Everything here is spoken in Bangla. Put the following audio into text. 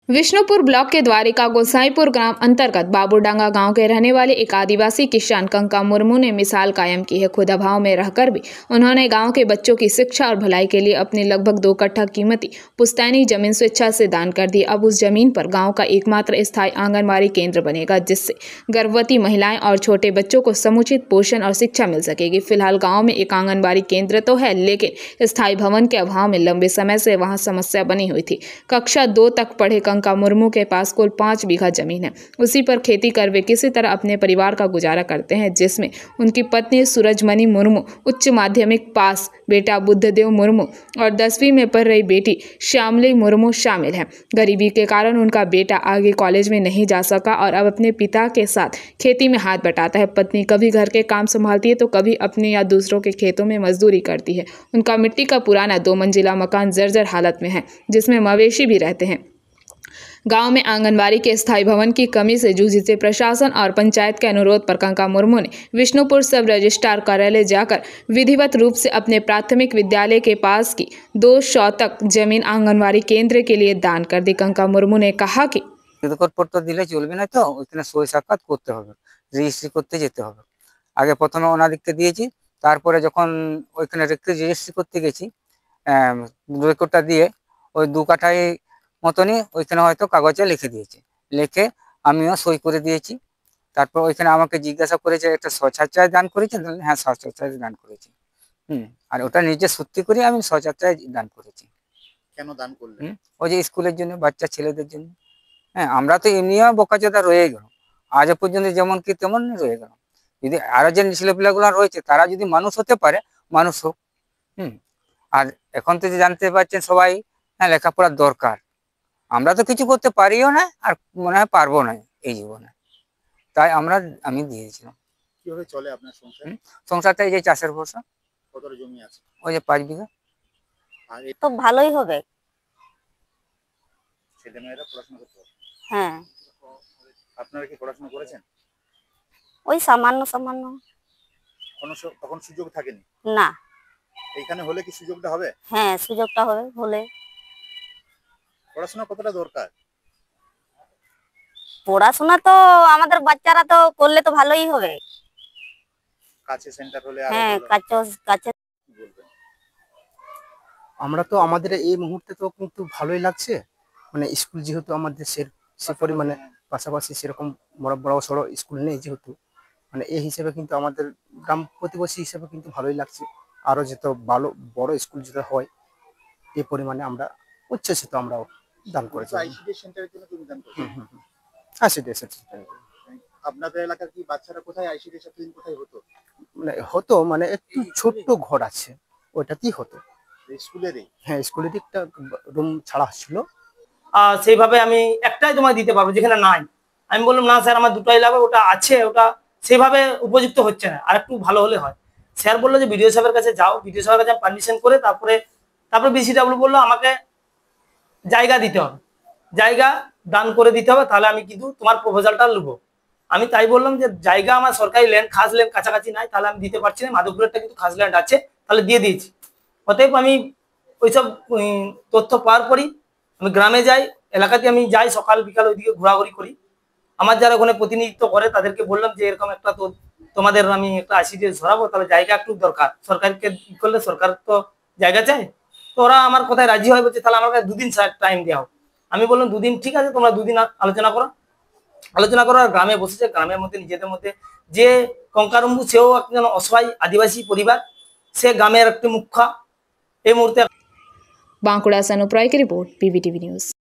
विष्णुपुर ब्लॉक के द्वारिका गोसाईपुर ग्राम अंतर्गत बाबूडांगा गांव के रहने वाले एक आदिवासी किसान कंका मुर्मू ने मिसाल कायम की है। खुद अभाव में रहकर भी उन्होंने गांव के बच्चों की शिक्षा और भलाई के लिए अपनी लगभग 2 कट्ठा कीमती पुश्तैनी जमीन स्वेच्छा से दान कर दी। अब उस जमीन पर गांव का एकमात्र स्थायी आंगनबाड़ी केंद्र बनेगा, जिससे गर्भवती महिलाएं और छोटे बच्चों को समुचित पोषण और शिक्षा मिल सकेगी। फिलहाल गाँव में एक आंगनबाड़ी केंद्र तो है, लेकिन स्थायी भवन के अभाव में लंबे समय से वहाँ समस्या बनी हुई थी। कक्षा 2 तक पढ़े कंका मुर्मू के पास कुल 5 बीघा जमीन है। उसी पर खेती कर वे किसी तरह अपने परिवार का गुजारा करते हैं, जिसमें उनकी पत्नी सूरजमणि मुर्मू उच्च माध्यमिक पास, बेटा बुद्धदेव मुर्मू और 10वीं में पढ़ रही बेटी श्यामली मुर्मू शामिल है। गरीबी के कारण उनका बेटा आगे कॉलेज में नहीं जा सका और अब अपने पिता के साथ खेती में हाथ बटाता है। पत्नी कभी घर के काम संभालती है तो कभी अपने या दूसरों के खेतों में मजदूरी करती है। उनका मिट्टी का पुराना 2 मंजिला मकान जर्जर हालत में है, जिसमें मवेशी भी रहते हैं। गांव में आंगनबाड़ी के स्थायी भवन की कमी से जूझते प्रशासन और पंचायत के अनुरोध पर कंका मुर्मू ने विष्णुपुर सब रजिस्ट्रार कार्यालय जाकर विधिवत रूप से अपने प्राथमिक विद्यालय के पास की 2 शतक जमीन आंगनबाड़ी केंद्र के लिए दान कर दी। कंका मुर्मू ने कहा कि দিলে চলবে না, তো ওইখানে সই সাক্ষাৎ করতে হবে, রেজিস্ট্রি করতে যেতে হবে। আগে প্রথমে ওনাদেরকে দিয়েছি, তারপরে যখন ওইখানে রেজিস্ট্রি করতে গেছি রেকর্ডটা দিয়ে ওই 2 কাঠায় মতনই ওইখানে হয়তো কাগজে লিখে দিয়েছে, লিখে আমিও সই করে দিয়েছি। তারপর ওইখানে আমাকে জিজ্ঞাসা করেছে একটা স্বচ্ছাচায় দান করেছেন, হ্যাঁ স্বচ্ছাচায় দান করেছি। আর ওটা নিজে সত্যি করে আমি স্বচ্ছাচায় দান করেছি। কেন দান করলেন? ওই যে স্কুলের জন্য, বাচ্চা ছেলেদের জন্য। হ্যাঁ, আমরা তো এমনিও বোকাচোদা রয়ে গেল, আজও পর্যন্ত যেমন কি তেমন রয়ে গেল। যদি আরো যে ছেলেপিলাগুলো রয়েছে তারা যদি মানুষ হতে পারে, মানুষ হোক। আর এখন তো যে জানতে পারছেন সবাই, হ্যাঁ লেখাপড়ার দরকার। আমরা তো কিছু করতে পারিও না, আর মনে হয় পারবো না এই জীবনে। তাই আমি দিয়েছিলাম। কিভাবে চলে আপনার সংসার? সংসারটা এই যে চাষের ভরসা। কতটা জমি আছে? ওই যে 5 বিঘা। আর তো ভালোই হবে। ছেলেমেয়েরা পড়াশোনা করতে হবে? হ্যাঁ। আপনারা কি পড়াশোনা করেছেন? ওই সামান্য। তখন সুযোগ থাকেনি? না। এইখানে হলে কি সুযোগটা হবে? হ্যাঁ, সুযোগটা হবে হলে। পড়াশোনা কতটা দরকার? পড়াশোনা তো আমাদের বাচ্চারা তো করলে তো ভালোই হবে। কাছে সেন্টার হলে আরো হ্যাঁ, ভালো। কাছে বলবেন। আমরা তো আমাদের এই মুহূর্তে তো কিন্তু ভালোই লাগছে, মানে স্কুল যেহেতু আমাদের সে পরিমাণে পাশাপাশি সেরকম বড় সড়ো স্কুল নেই, যেহেতু মানে এই হিসেবে কিন্তু আমাদের গ্রাম প্রতিবেশী হিসেবে কিন্তু ভালোই লাগছে। আরো যেত ভালো বড় স্কুল যেটা হয় এই পরিমাণে আমরা উচ্ছ্বসিত, আমরাও দান করেছি। আইসিডি সেন্টারের জন্য তুমি দান করেছো? ICD centre. আপনাদের এলাকার কি বাচ্চারা কোথায় আইসিডি সেন্টার কোথায় হতো? মানে একটু ছোট্ট ঘর আছে, ওইটাতেই হতো। স্কুলেরই? হ্যাঁ, স্কুলের একটা রুম ছাড়া ছিল। সেইভাবে আমি একটাই তোমায় দিতে পারবো যেখানে নাই। আমি বললাম না স্যার, আমার 2টাই লাগবে, ওটা আছে, ওটা সেভাবে উপযুক্ত হচ্ছে না, আর একটু ভালো হলে হয়। স্যার বললো যে বিডিও সাহেবের কাছে যাও, বিডিও সাহেবের কাছে পারমিশন করে তারপরে বিসিডব্লিউ বললো আমাকে জায়গা দিতে হবে, জায়গা দান করে দিতে হবে, তাহলে আমি কিন্তু তোমার প্রপোজালটা নেবো। আমি তাই বললাম যে জায়গা আমার সরকারি ল্যান্ড, খাস ল্যান্ড কাছাকাছি নাই, তাহলে আমি দিতে পারছি না। মাধবপুরেরটা কিন্তু খাস ল্যান্ড আছে, তাহলে দিয়ে দিয়েছি। অতএব আমি ওইসব তথ্য পাওয়ার পরই আমি গ্রামে যাই, এলাকাতে আমি যাই, সকাল বিকাল ওইদিকে ঘোরাঘুরি করি। আমার যারা ওখানে প্রতিনিধিত্ব করে তাদেরকে বললাম যে এরকম একটা তো তোমাদের আমি একটা আইসিডি সরাবো, তাহলে জায়গা একটু দরকার, সরকারকে করলে সরকার তো জায়গা চায়। তো ওরা আমার কথায় রাজি হয়, বলছে তাহলে আমার কাছে 2 দিন টাইম দেওয়া হোক। আমি বললাম 2 দিন ঠিক আছে, তোমরা 2 দিন আলোচনা করো। আর গ্রামে বসেছে, গ্রামের মধ্যে নিজেদের মধ্যে যে কঙ্কারম্বু, সেও একজন অসহায় আদিবাসী পরিবার, সে গ্রামের একটি মুখ্য এই মুহূর্তে। बांकुड़ा से अनुप्राय की रिपोर्ट, PBTV न्यूज।